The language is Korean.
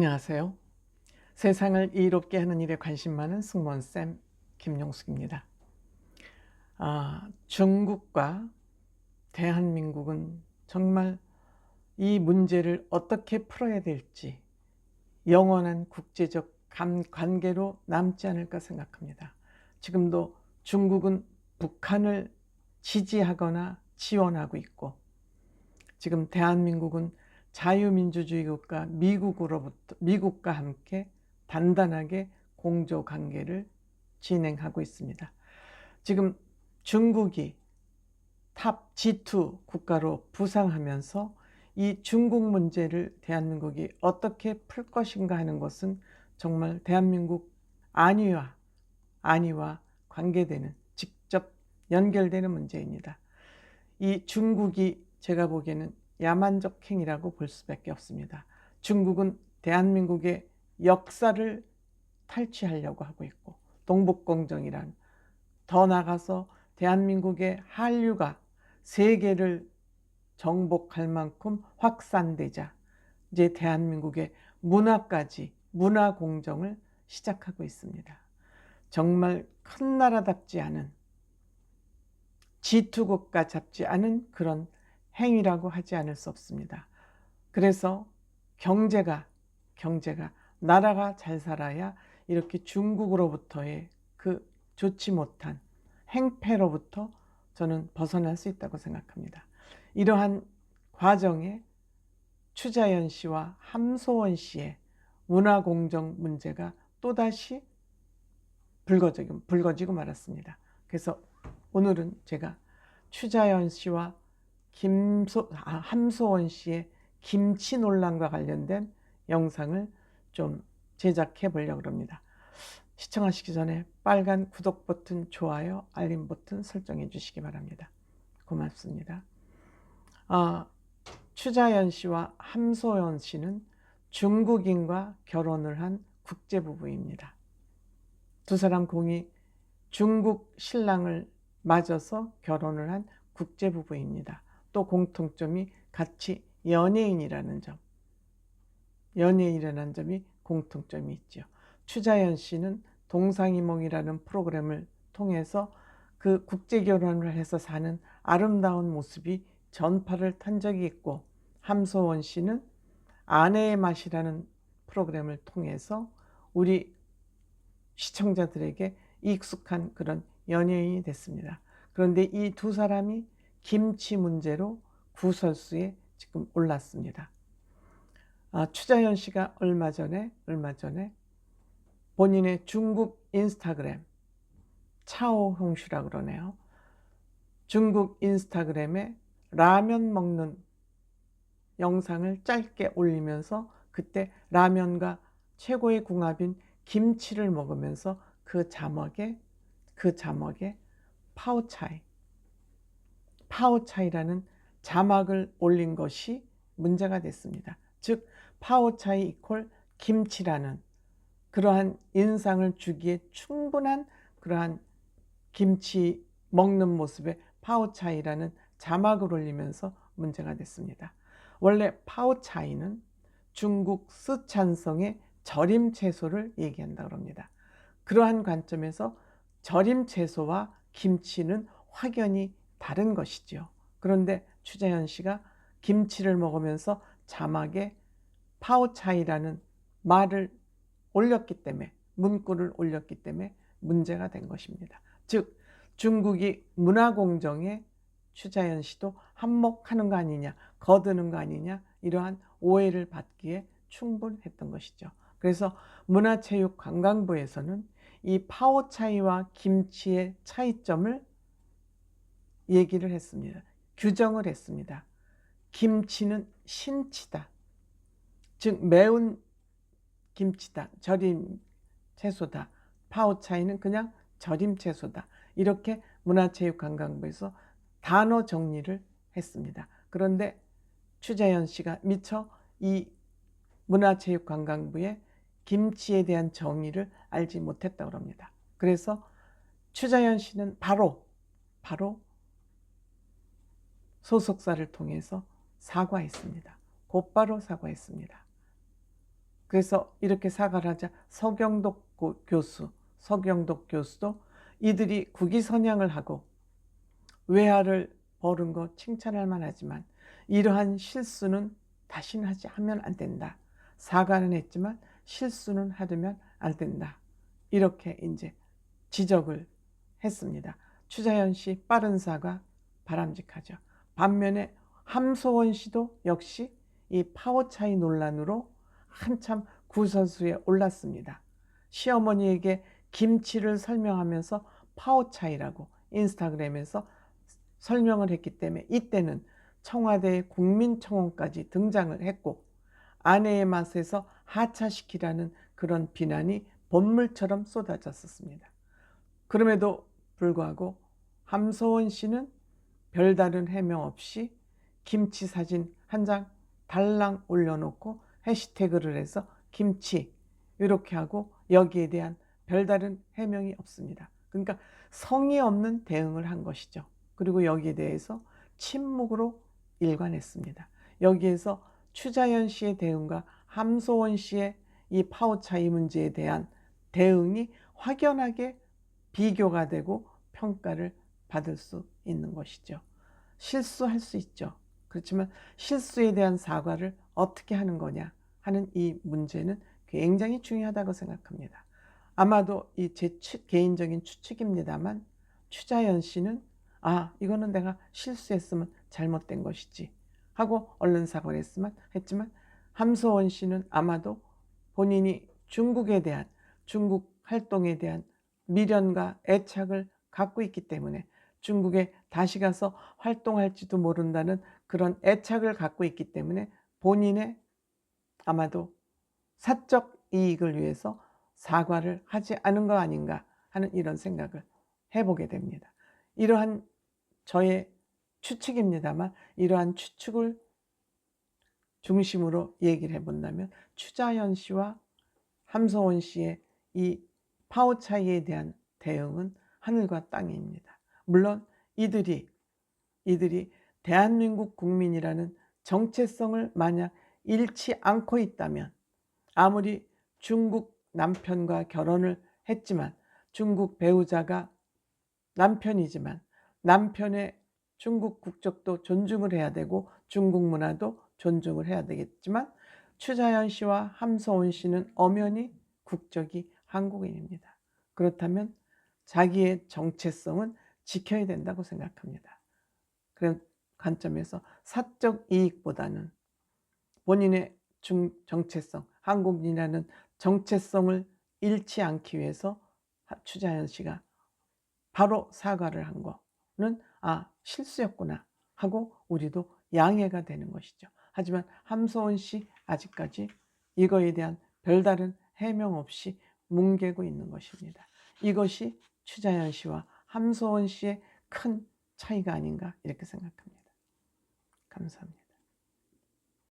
안녕하세요. 세상을 이롭게 하는 일에 관심 많은 승무원쌤 김용숙입니다. 중국과 대한민국은 정말 이 문제를 어떻게 풀어야 될지 영원한 국제적 관계로 남지 않을까 생각합니다. 지금도 중국은 북한을 지지하거나 지원하고 있고, 지금 대한민국은 자유민주주의 국가 미국과 함께 단단하게 공조 관계를 진행하고 있습니다. 지금 중국이 탑 G2 국가로 부상하면서 이 중국 문제를 대한민국이 어떻게 풀 것인가 하는 것은 정말 대한민국 안위와 관계되는, 직접 연결되는 문제입니다. 이 중국이 제가 보기에는 야만적 행위라고 볼 수밖에 없습니다. 중국은 대한민국의 역사를 탈취하려고 하고 있고, 동북공정이란, 더 나아가서 대한민국의 한류가 세계를 정복할 만큼 확산되자 이제 대한민국의 문화 공정을 시작하고 있습니다. 정말 큰 나라답지 않은, G2 국가 잡지 않은 그런 행위라고 하지 않을 수 없습니다. 그래서 경제가 나라가 잘 살아야 이렇게 중국으로부터의 그 좋지 못한 행패로부터 저는 벗어날 수 있다고 생각합니다. 이러한 과정에 추자연 씨와 함소원 씨의 문화공정 문제가 또다시 불거지고 말았습니다. 그래서 오늘은 제가 추자연 씨와 함소원 씨의 김치 논란과 관련된 영상을 좀 제작해 보려고 합니다. 시청하시기 전에 빨간 구독 버튼, 좋아요, 알림 버튼 설정해 주시기 바랍니다. 고맙습니다. 추자연 씨와 함소연 씨는 중국인과 결혼을 한 국제부부입니다. 두 사람 공이 중국 신랑을 맞아서 결혼을 한 국제부부입니다. 또 공통점이 같이 연예인이라는 점이 공통점이 있죠. 추자연 씨는 동상이몽이라는 프로그램을 통해서 그 국제결혼을 해서 사는 아름다운 모습이 전파를 탄 적이 있고, 함소원 씨는 아내의 맛이라는 프로그램을 통해서 우리 시청자들에게 익숙한 그런 연예인이 됐습니다. 그런데 이 두 사람이 김치 문제로 구설수에 지금 올랐습니다. 추자연 씨가 얼마 전에 본인의 중국 인스타그램, 차오홍슈라 그러네요. 중국 인스타그램에 라면 먹는 영상을 짧게 올리면서 그때 라면과 최고의 궁합인 김치를 먹으면서 그 자막에 파오차이라는 자막을 올린 것이 문제가 됐습니다. 즉 파오차이 이퀄 김치라는 그러한 인상을 주기에 충분한 그러한 김치 먹는 모습에 파오차이라는 자막을 올리면서 문제가 됐습니다. 원래 파오차이는 중국 쓰촨성의 절임 채소를 얘기한다고 합니다. 그러한 관점에서 절임 채소와 김치는 확연히 다른 것이죠. 그런데 추자연 씨가 김치를 먹으면서 자막에 파오차이라는 말을 올렸기 때문에, 문구를 올렸기 때문에 문제가 된 것입니다. 즉 중국이 문화공정에 추자연 씨도 한몫하는 거 아니냐, 거드는 거 아니냐, 이러한 오해를 받기에 충분했던 것이죠. 그래서 문화체육관광부에서는 이 파오차이와 김치의 차이점을 얘기를 했습니다. 규정을 했습니다. 김치는 신치다, 즉 매운 김치다, 절임 채소다. 파오차이는 그냥 절임 채소다. 이렇게 문화체육관광부에서 단어 정리를 했습니다. 그런데 추자연 씨가 미처 이 문화체육관광부의 김치에 대한 정의를 알지 못했다고 합니다. 그래서 추자연 씨는 바로 소속사를 통해서 사과했습니다. 곧바로 사과했습니다. 그래서 이렇게 사과를 하자 서경덕 교수도 이들이 국위선양을 하고 외화를 벌은 거 칭찬할 만하지만 이러한 실수는 다시는 하면 안 된다. 사과는 했지만 실수는 하면 안 된다. 이렇게 이제 지적을 했습니다. 추자연 씨 빠른 사과 바람직하죠. 반면에 함소원 씨도 역시 이 파워 차이 논란으로 한참 구설수에 올랐습니다. 시어머니에게 김치를 설명하면서 파워 차이라고 인스타그램에서 설명을 했기 때문에 이때는 청와대 국민청원까지 등장을 했고 아내의 맛에서 하차시키라는 그런 비난이 본물처럼 쏟아졌었습니다. 그럼에도 불구하고 함소원 씨는 별다른 해명 없이 김치 사진 한 장 달랑 올려놓고 해시태그를 해서 김치 이렇게 하고 여기에 대한 별다른 해명이 없습니다. 그러니까 성의 없는 대응을 한 것이죠. 그리고 여기에 대해서 침묵으로 일관했습니다. 여기에서 추자연 씨의 대응과 함소원 씨의 이 파워 차이 문제에 대한 대응이 확연하게 비교가 되고 평가를 받을 수 있는 것이죠. 실수할 수 있죠. 그렇지만 실수에 대한 사과를 어떻게 하는 거냐 하는 이 문제는 굉장히 중요하다고 생각합니다. 아마도 이 제 개인적인 추측입니다만 추자연 씨는 이거는 내가 실수했으면 잘못된 것이지 하고 얼른 사과를 했지만 함소원 씨는 아마도 본인이 중국에 대한 중국 활동에 대한 미련과 애착을 갖고 있기 때문에 중국에 다시 가서 활동할지도 모른다는 그런 애착을 갖고 있기 때문에 본인의 아마도 사적 이익을 위해서 사과를 하지 않은 거 아닌가 하는 이런 생각을 해보게 됩니다. 이러한 저의 추측입니다만 이러한 추측을 중심으로 얘기를 해본다면 추자연 씨와 함소원 씨의 이 파워 차이에 대한 대응은 하늘과 땅입니다. 물론 이들이 대한민국 국민이라는 정체성을 만약 잃지 않고 있다면 아무리 중국 남편과 결혼을 했지만 중국 배우자가 남편이지만 남편의 중국 국적도 존중을 해야 되고 중국 문화도 존중을 해야 되겠지만 추자연 씨와 함소원 씨는 엄연히 국적이 한국인입니다. 그렇다면 자기의 정체성은 지켜야 된다고 생각합니다. 그런 관점에서 사적 이익보다는 본인의 정체성, 한국인이라는 정체성을 잃지 않기 위해서 추자연 씨가 바로 사과를 한 거는 실수였구나 하고 우리도 양해가 되는 것이죠. 하지만 함소원 씨 아직까지 이거에 대한 별다른 해명 없이 뭉개고 있는 것입니다. 이것이 추자연 씨와 함소원 씨의 큰 차이가 아닌가 이렇게 생각합니다. 감사합니다.